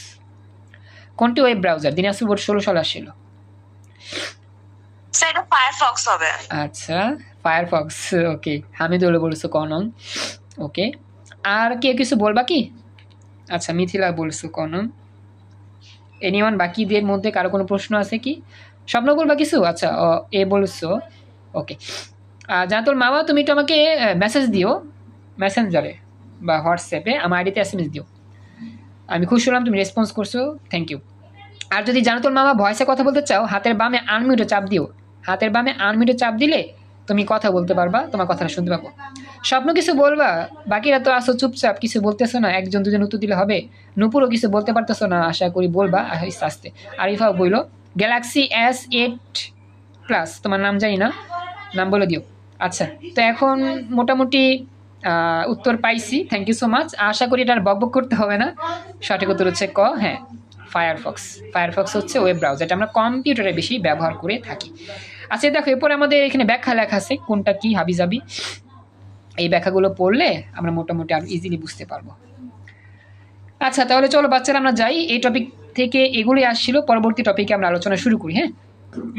Speaker 1: কোনটি ওয়েব ব্রাউজার? দিনাজপুর বোর্ড 16 সালে আসছিল।
Speaker 3: সেটা ফায়ারফক্স হবে।
Speaker 1: আচ্ছা ফায়ারফক্স, ওকে। হামিদুল বলছো কনং, ওকে। আর কেউ কিছু বলবা কি? আচ্ছা মিথিলা বলছো কনং। এনিওয়ান বাকিদের মধ্যে কারো কোনো প্রশ্ন আছে কি? স্বপ্ন বলবা কিছু? আচ্ছা এ বলছো, ওকে। জানাতুল মাওয়া, তুমি একটু আমাকে মেসেজ দিও মেসেঞ্জারে বা হোয়াটসঅ্যাপে, আমার আইডিতে SMS দিও। আমি খুশি হলাম তুমি রেসপন্স করছো, থ্যাংক ইউ। আর যদি জানাতুল মামা ভয়েসে কথা বলতে চাও, হাতের বামে আনমিউটে চাপ দিও, হাতের বামে আনমিউটে চাপ দিলে তুমি কথা বলতে পারবা, তোমার কথাটা শুনতে পাবো। স্বপ্ন কিছু বলবা? বাকিরা তো আসো চুপচাপ, কিছু বলতেছো না, একজন দুজন উত্তর দিলে হবে। নুপুরও কিছু বলতে পারতেছো না, আশা করি বলবা আস্তে আস্তে। আরিফাও বইলো গ্যালাক্সি S8 প্লাস, তোমার নাম জানি না, নাম বলে দিও। আচ্ছা, তো এখন মোটামুটি উত্তর পাইছি, থ্যাংক ইউ সো মাচ। আশা করি এটা আর বকবক করতে হবে না। সঠিক উত্তর হচ্ছে ক, হ্যাঁ ফায়ারফক্স। ফায়ারফক্স হচ্ছে ওয়েব ব্রাউজার, এটা আমরা কম্পিউটারে বেশি ব্যবহার করে থাকি। আচ্ছা দেখো, এরপরে আমাদের এখানে ব্যাখ্যা লেখা আছে, কোনটা কি হাবিজাবি, এই ব্যাখ্যাগুলো পড়লে আমরা মোটামুটি আরো ইজিলি বুঝতে পারবো। আচ্ছা তাহলে চলো বাচ্চারা আমরা যাই, এই টপিক থেকে এগুলোই আসছিল, পরবর্তী টপিকে আমরা আলোচনা শুরু করি। হ্যাঁ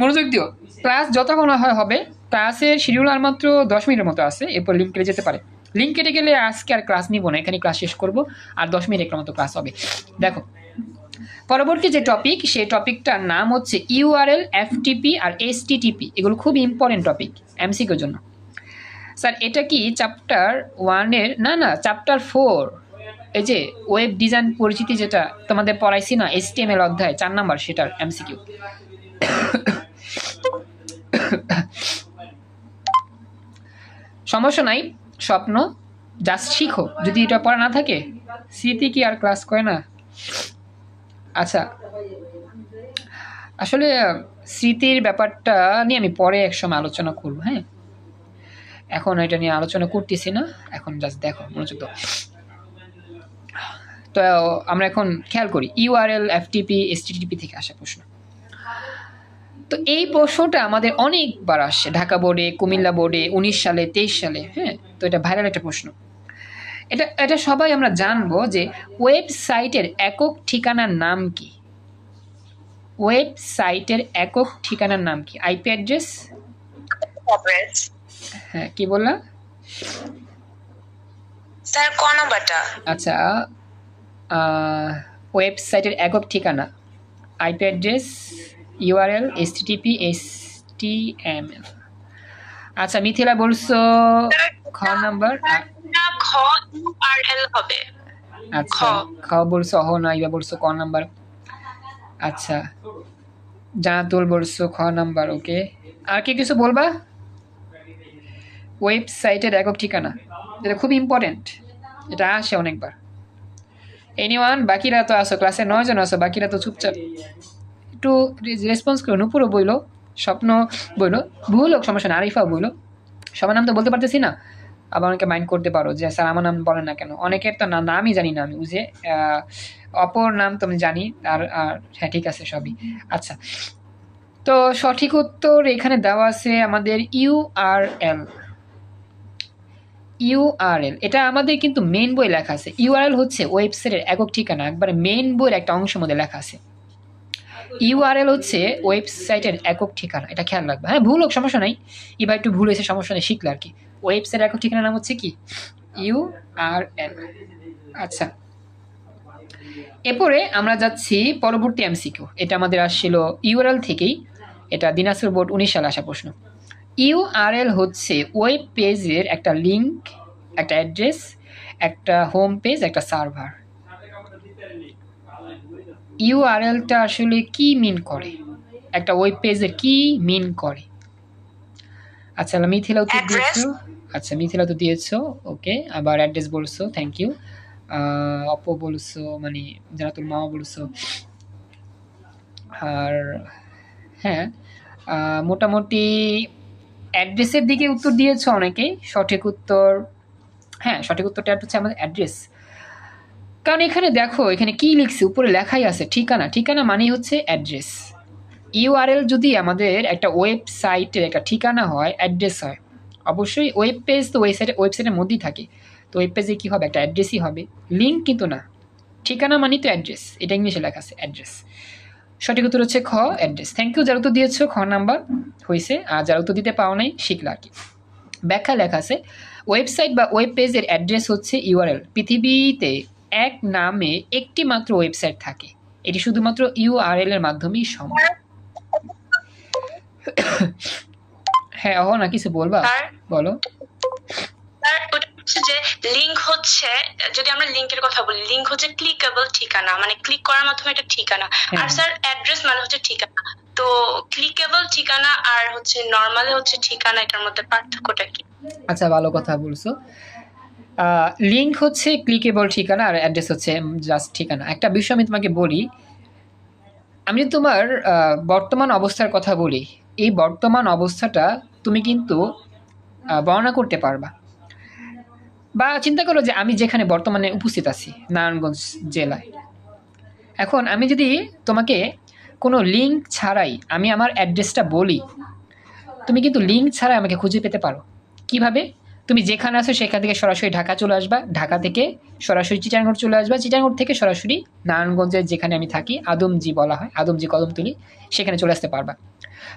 Speaker 1: মনোযোগ দিও, ক্লাস যতক্ষণ হয় হবে, ক্লাসের শিডিউল আর মাত্র 10 মিনিটের মতো আছে, এরপর লিঙ্ক কেটে যেতে পারে। লিঙ্ক কেটে গেলে আজকে আর ক্লাস নিব না, এখানে ক্লাস শেষ করব, আর 10 মিনিট একটা মতো ক্লাস হবে। দেখো পরবর্তী যে টপিক, সেই টপিকটার নাম হচ্ছে URL, FTP আর HTTP। এগুলো খুব ইম্পর্টেন্ট টপিক MCQর জন্য। স্যার এটা কি চ্যাপ্টার 1-এর? না না, চ্যাপ্টার 4, এই যে ওয়েব ডিজাইন পরিচিতি, যেটা তোমাদের পড়াইছি না, HTML অধ্যায় 4 নাম্বার, সেটার MCQ। সমস্যা নাই স্বপ্ন, জাস্ট শিখো, যদি এটা পড়া না থাকে, স্মৃতি কি আর ক্লাস করে না? আচ্ছা আসলে স্মৃতির ব্যাপারটা নিয়ে আমি পরে একসময় আলোচনা করব। হ্যাঁ এখন এটা নিয়ে আলোচনা করতেছি না, এখন জাস্ট দেখো, মনোযোগ দাও। তো আমরা এখন খেয়াল করি URL, FTP, HTTP থেকে আসা প্রশ্ন। তো এই প্রশ্নটা আমাদের অনেকবার আসছে, ঢাকা বোর্ডে, কুমিল্লা বোর্ডে 19 সালে, 23 সালে। হ্যাঁ তো এটা ভাইরাল একটা প্রশ্ন। এটা সবাই আমরা জানবো যে ওয়েবসাইটের একক ঠিকানার নাম কি? ওয়েবসাইটের একক ঠিকানার নাম কি? IP address? হ্যাঁ কি বললাম
Speaker 3: স্যার, কোন নাম্বারটা?
Speaker 1: আচ্ছা ওয়েবসাইটের একক ঠিকানা, IP address, URL, HTTP, HTML। আচ্ছা মিথিলা বলছো খ নাম্বার।
Speaker 3: খ URL হবে।
Speaker 1: আচ্ছা খ বলছো, ইবা বলছো ক নাম্বার। আচ্ছা জানাতুল বলছো খ নাম্বার, ওকে। আর কি কিছু বলবা? ওয়েবসাইটের একক ঠিকানা, এটা খুব ইম্পর্টেন্ট, এটা আসে অনেকবার। এনিওয়ান বাকিরা তো আসো, ক্লাসে 9 জন আসো, বাকিরা তো চুপচাপ, একটু রেসপন্স করো। নুপুরও বইলো, স্বপ্ন বইলো, ভুল হোক সমস্যা না, আরিফাও বইলো। সবার নাম তো বলতে পারতেছি না, আবার অনেকে মাইন্ড করতে পারো যে স্যার আমার নাম বলেন না কেন। অনেকের তো নামই জানি না আমি, বুঝে অপর নাম তুমি জানি, আর হ্যাঁ ঠিক আছে সবই। আচ্ছা তো সঠিক উত্তর এখানে দেওয়া আছে আমাদের URL। এটা আমাদের কিন্তু মেইন বই লেখা আছে। URL হচ্ছে ওয়েবসাইটের একক ঠিকানা, একবারে মেইন বইয়ের একটা অংশের মধ্যে লেখা আছে। ইউআরএল হচ্ছে ওয়েবসাইটের একক ঠিকানা, এটা খেয়াল রাখবে। হ্যাঁ, ভুল হোক সমস্যা নাই, এবার একটু ভুল হয়েছে সমস্যা নেই, শিখলে আর কি। ওয়েবসাইটের একক ঠিকানার নাম হচ্ছে কি? ইউআরএল। আচ্ছা, এরপরে আমরা যাচ্ছি পরবর্তী এমসিকিউ। এটা আমাদের আসছিল ইউআরএল থেকেই, এটা দিনাজপুর বোর্ড 19 সালে আসা প্রশ্ন। ইউআরএল হচ্ছে ওয়েব পেজের একটা লিঙ্ক, একটা অ্যাড্রেস, একটা হোম পেজ, একটা সার্ভার। ইউআরএলটা আসলে কি মিন করে, একটা ওয়েব পেজের কি মিন করে? আচ্ছা, মিথিলা উত্তর দিয়েছো। আচ্ছা, মিথিলা তো দিয়েছো, ওকে। আবার অ্যাড্রেস বলছো, থ্যাংক ইউ। অপো বলছো, মানে জানাতুল মামা বলছো। আর হ্যাঁ, মোটামুটি অ্যাড্রেসের দিকে উত্তর দিয়েছো অনেকেই। সঠিক উত্তর, হ্যাঁ সঠিক উত্তরটা হচ্ছে আমাদের অ্যাড্রেস। কারণ এখানে দেখো, এখানে কি লিখছে, উপরে লেখাই আছে ঠিকানা। ঠিকানা মানে হচ্ছে অ্যাড্রেস। ইউআরএল যদি আমাদের একটা ওয়েবসাইটের একটা ঠিকানা হয়, অ্যাড্রেস হয়, অবশ্যই ওয়েব পেজ তো ওয়েবসাইটের মধ্যেই থাকে, তো ওয়েব পেজে কী হবে, একটা অ্যাড্রেসই হবে, লিঙ্ক কিন্তু না। ঠিকানা মানে তো অ্যাড্রেস, এটা ইংলিশে লেখা আছে অ্যাড্রেস। সঠিক উত্তর হচ্ছে খ, অ্যাড্রেস। থ্যাংক ইউ যারা উত্তর দিয়েছো, খ নাম্বার হয়েছে। আর যারা উত্তর দিতে পাও নাই, শিখলে আর কি। ব্যাখ্যা লেখা আছে, ওয়েবসাইট বা ওয়েব পেজের অ্যাড্রেস হচ্ছে ইউআরএল। পৃথিবীতে এক নামে একটি মাত্র ওয়েবসাইট থাকে, এটি শুধুমাত্র ইউআরএল এর মাধ্যমেই সম্ভব। হ্যাঁ, না কিছু বলবা, বলো।
Speaker 3: যে লিংক হচ্ছে, যদি আমরা লিংকের কথা বলি, লিংক হচ্ছে ক্লিকেবল ঠিকানা, মানে ক্লিক করার মাধ্যমে একটা ঠিকানা। আর স্যার অ্যাড্রেস মানে হচ্ছে ঠিকানা। তো ক্লিকেবল ঠিকানা আর হচ্ছে নরমালি হচ্ছে ঠিকানা, এটার মধ্যে পার্থক্যটা কি?
Speaker 1: আচ্ছা, ভালো কথা বলছো। লিংক হচ্ছে ক্লিকেবল ঠিকানা আর অ্যাড্রেস হচ্ছে জাস্ট ঠিকানা। একটা বিষয় আমি তোমাকে বলি, আমি তোমার বর্তমান অবস্থার কথা বলি, এই বর্তমান অবস্থাটা তুমি কিন্তু বর্ণনা করতে পারবা। বা চিন্তা করো যে আমি যেখানে বর্তমানে উপস্থিত আছি, নারায়ণগঞ্জ জেলায়। এখন আমি যদি তোমাকে কোনো লিঙ্ক ছাড়াই আমি আমার অ্যাড্রেসটা বলি, তুমি কিন্তু লিঙ্ক ছাড়াই আমাকে খুঁজে পেতে পারো। কিভাবে? তুমি যেখানে আছো সেখান থেকে সরাসরি ঢাকা চলে আসবা, ঢাকা থেকে সরাসরি চিটাগং চলে আসবা, চিটাগং থেকে সরাসরি নারায়ণগঞ্জের যেখানে আমি থাকি, আদমজি বলা হয়, আদমজি কদমতলী, সেখানে চলে আসতে পারবা।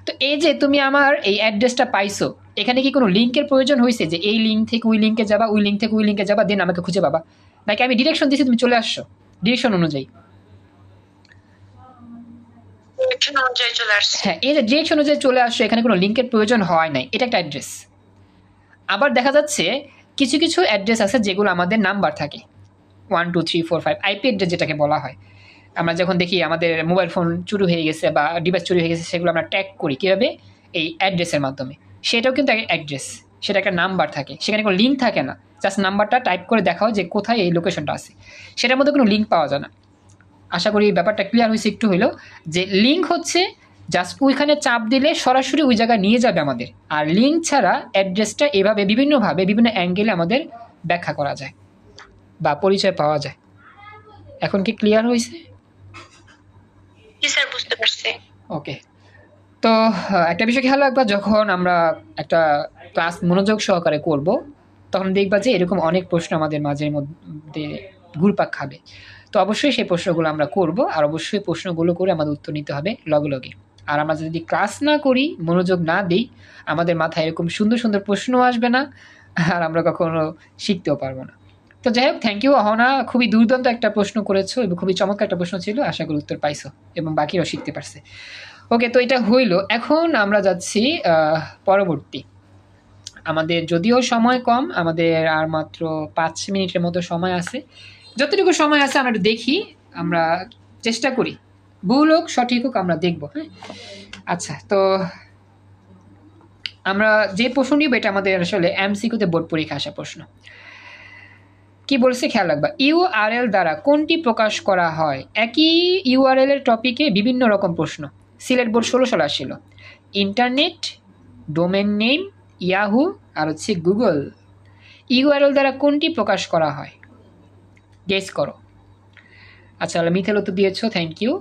Speaker 1: তো এই যে তুমি আমার এই অ্যাড্রেসটা পাইছো, এখানে কি কোনো লিঙ্কের প্রয়োজন হয়েছে যে এই লিঙ্ক থেকে ওই লিঙ্কে যাবা, ওই লিঙ্ক থেকে ওই লিঙ্কে যাবা, দেন আমাকে খুঁজে পাবা? নাকি আমি ডিরেকশন দিয়েছি, তুমি চলে আসছো ডিরেকশন অনুযায়ী? হ্যাঁ, এই যে ডিরেকশন অনুযায়ী চলে আসছো, এখানে কোনো লিঙ্কের প্রয়োজন হয় নাই, এটা একটা অ্যাড্রেস। আবার দেখা যাচ্ছে কিছু কিছু অ্যাড্রেস আছে যেগুলো আমাদের নাম্বার থাকে, 1 2 3 4 5, আইপি অ্যাড্রেস যেটাকে বলা হয়। আমরা যখন দেখি আমাদের মোবাইল ফোন চুরি হয়ে গেছে বা ডিভাইস চুরি হয়ে গেছে, সেগুলো আমরা ট্যাগ করি কীভাবে? এই অ্যাড্রেসের মাধ্যমে। সেটাও কিন্তু অ্যাড্রেস, সেটা একটা নাম্বার থাকে, সেখানে কোনো লিঙ্ক থাকে না, জাস্ট নাম্বারটা টাইপ করে দেখাও যে কোথায় এই লোকেশনটা আছে, সেটার মধ্যে কোনো লিঙ্ক পাওয়া যায় না। আশা করি ব্যাপারটা ক্লিয়ার হয়েছে একটু হইলো, যে লিঙ্ক হচ্ছে জাস্ট ওইখানে চাপ দিলে সরাসরি ওই জায়গায় নিয়ে যাবে আমাদের। আর লিঙ্ক ছাড়া অ্যাড্রেসটা এভাবে বিভিন্নভাবে বিভিন্ন অ্যাঙ্গেলে আমাদের ব্যাখ্যা করা যায় বা পরিচয় পাওয়া যায়। এখন কি ক্লিয়ার হয়েছে?
Speaker 3: স্যার বুঝতে পারছি।
Speaker 1: ওকে, তো একটা বিষয় খেয়াল রাখবা, যখন আমরা একটা ক্লাস মনোযোগ সহকারে করব, তখন দেখবা যে এরকম অনেক প্রশ্ন আমাদের মাঝে মধ্যে ঘুরপাক খাবে। তো অবশ্যই সেই প্রশ্নগুলো আমরা করব, আর অবশ্যই প্রশ্নগুলো করে আমাদের উত্তর নিতে হবে লগে লগে। আর আমরা যদি ক্লাস না করি, মনোযোগ না দিই, আমাদের মাথায় এরকম সুন্দর সুন্দর প্রশ্ন আসবে না, আর আমরা কখনো শিখতেও পারবো না। তো যাই হোক, থ্যাংক ইউ অহনা, খুবই দুর্দান্ত একটা প্রশ্ন করেছো এবং খুবই চমৎকার একটা প্রশ্ন ছিল, আশা করি উত্তর পাইছো এবং বাকিরাও শিখতে পারছে। ওকে, তো এটা হইল। এখন আমরা যাচ্ছি পরবর্তী। আমাদের যদিও সময় কম, আমাদের আর মাত্র 5 মিনিটের মতো সময় আছে। যতটুকু সময় আছে আমরা একটু দেখি, আমরা চেষ্টা করি, ভুল হোক সঠিক হোক আমরা দেখব। হ্যাঁ, আচ্ছা, তো আমরা যে প্রশ্ন নিব এটা আমাদের আসলে এমসিকিউতে বোর্ড পরীক্ষা আসা প্রশ্ন। কি বলছে খেয়াল রাখবা, ইউআরএল দ্বারা কোনটি প্রকাশ করা হয়? একই ইউআরএল এর টপিকে বিভিন্ন রকম প্রশ্ন সিলেট বোর্ড 16 সালে আসছিল। ইন্টারনেট, ডোমেন নেম, ইয়াহু আর হচ্ছে গুগল। ইউআরএল দ্বারা কোনটি প্রকাশ করা হয়? গেস করো। আচ্ছা, মিথেল তো দিয়েছো, থ্যাংক ইউ।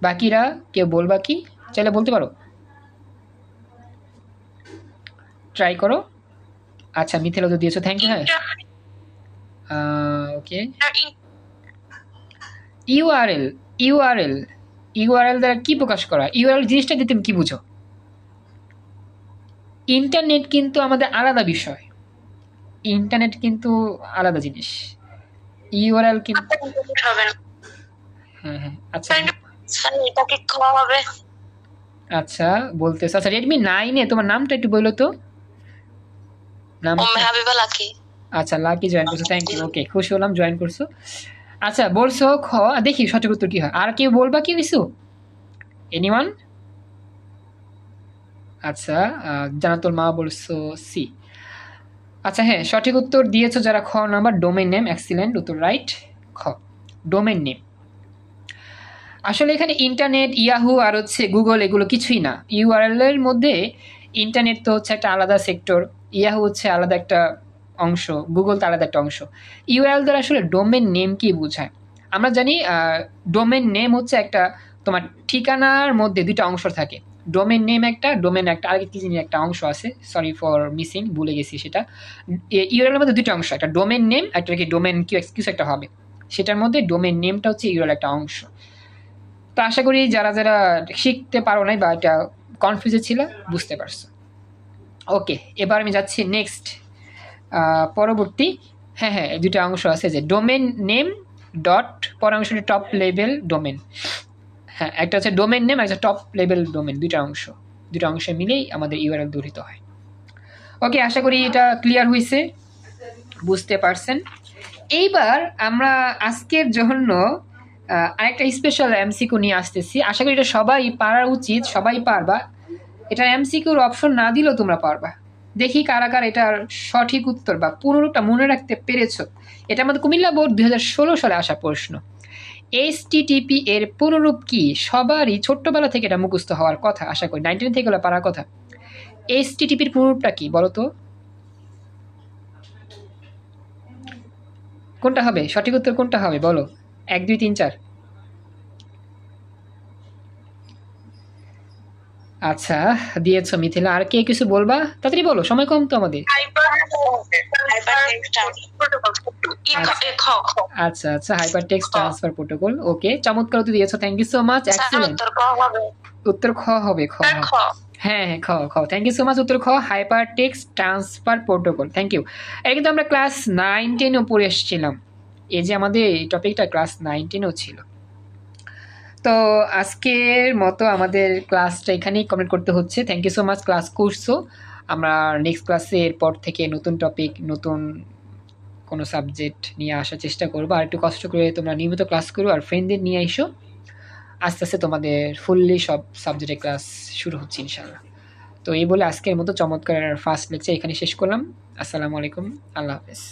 Speaker 1: বাকিরা কেউ বলবা কি? চাইলে বলতে পারো, ট্রাই করো। আচ্ছা, মিথেল তো দিয়েছো, থ্যাংক ইউ। হ্যাঁ, ওকে। ইউআরএল ইউআরএল দ্বারা কি প্রকাশ করা? ইউআরএল জিনিসটা দিয়ে তুমি কি বুঝো? ইন্টারনেট কিন্তু আমাদের আলাদা বিষয়, ইন্টারনেট কিন্তু আলাদা জিনিস, ইউআরএল কিন্তু
Speaker 3: হবে না
Speaker 1: হ্যাঁ হ্যাঁ আচ্ছা
Speaker 3: স্যার, এটা কি ক হবে?
Speaker 1: আচ্ছা বলতেছ। আচ্ছা রেডমি 9 এ তোমার নামটা একটু বললো তো, নাম?
Speaker 3: হাবিবা লাকি।
Speaker 1: আচ্ছা লাকি জয়েন করছো, থ্যাংক ইউ। ওকে খুশি হলাম জয়েন করছো। আচ্ছা বলছো খ, দেখি সঠিক উত্তর কি হয়। আর কেউ বলবা কি কিছু? এনিওয়ান? আচ্ছা জানাতুল মা বলছো সি। আচ্ছা হ্যাঁ সঠিক উত্তর দিয়েছো যারা খ নাম্বার, ডোমেন নেম। এক্সিলেন্ট উত্তর, রাইট খ ডোমেন নেম। আসলে এখানে ইন্টারনেট, ইয়াহু আর হচ্ছে গুগল এগুলো কিছুই না। ইউআরএল এর মধ্যে ইন্টারনেট তো হচ্ছে একটা আলাদা সেক্টর, ইয়াহু হচ্ছে আলাদা একটা অংশ, গুগল তো আলাদা একটা অংশ। ইউআরএল দ্বারা আসলে ডোমেন নেম কি বোঝায়? আমরা জানি ডোমেন নেম হচ্ছে একটা তোমার ঠিকানার মধ্যে দুইটা অংশ থাকে। ডোমেন নেম একটা, ডোমেন একটা, আরেক কি জিনিস একটা অংশ আছে, সরি ফর মিসিং, ভুলে গেছি সেটা। ইউআরএল এর মধ্যে দুইটা অংশ, একটা ডোমেন নেম, একটা কি ডোমেন কিছু একটা হবে, সেটার মধ্যে ডোমেন নেমটা হচ্ছে ইউআরএল একটা অংশ। তো আশা করি যারা যারা শিখতে পারো নাই বা এটা কনফিউজে ছিল বুঝতে পারছো। ওকে এবার আমি যাচ্ছি নেক্সট, পরবর্তী। হ্যাঁ হ্যাঁ দুইটা অংশ আছে, যে ডোমেন নেম ডট পর অংশটি টপ লেভেল ডোমেন। হ্যাঁ একটা হচ্ছে ডোমেন নেম, একটা টপ লেভেল ডোমেন, দুইটা অংশ মিলেই আমাদের ইউআরএল গঠিত হয়। ওকে আশা করি এটা ক্লিয়ার হয়েছে, বুঝতে পারছেন। এইবার আমরা আজকের জন্য আরেকটা স্পেশাল এমসিকিউ নিয়ে আসতেছি। আশা করি এটা সবাই পারা উচিত, সবাই পারবা। এটা এমসিকিউর অপশন না দিলেও তোমরা পারবা। দেখি কারা কারা এটার সঠিক উত্তর বা পুনরূপটা মনে রাখতে পেরেছো। এটা আমাদের কুমিল্লা বোর্ড 2016 সালে আসা প্রশ্ন। HTTP এর পুনরূপ কি? সবারই ছোট্টবেলা থেকে এটা মুখস্থ হওয়ার কথা, আশা করি 19 থেকে হলে পারার কথা। HTTP এর পুনরূপটা কি বলো তো? কোনটা হবে সঠিক উত্তর, কোনটা হবে বলো? 1 2 3 4। আচ্ছা দিয়েছো মিথিলা, আর কে কিছু বলবা? তাড়াতাড়ি বলো, সময় কম তো আমাদের। আচ্ছা আচ্ছা hyper text transfer protocol. Okay চমৎকার উত্তর দিয়েছো, thank you so much, excellent. উত্তর খ হবে, খ। হ্যাঁ হ্যাঁ খ খ, থ্যাংক ইউ সো মাচ, উত্তর খ hyper text transfer protocol, thank you. এটা কিন্তু আমরা ক্লাস 9-10 পড়ে এসেছিলাম, এই যে আমাদের এই টপিকটা ক্লাস 9-10 ছিল। তো আজকের মতো আমাদের ক্লাসটা এখানেই কমপ্লিট করতে হচ্ছে। Thank you so much class করছো। আমরা নেক্সট ক্লাসে এরপর থেকে নতুন টপিক, নতুন কোনো সাবজেক্ট নিয়ে আসার চেষ্টা করবো। আর একটু কষ্ট করে তোমরা নিয়মিত ক্লাস করো আর ফ্রেন্ডদের নিয়ে এসো। আস্তে আস্তে তোমাদের ফুললি সব সাবজেক্টের ক্লাস শুরু হচ্ছে ইনশাআল্লাহ। তো এই বলে আজকের মতো চমৎকার ফার্স্ট লেকচার এখানে শেষ করলাম। আসসালামু আলাইকুম, আল্লাহ হাফেজ।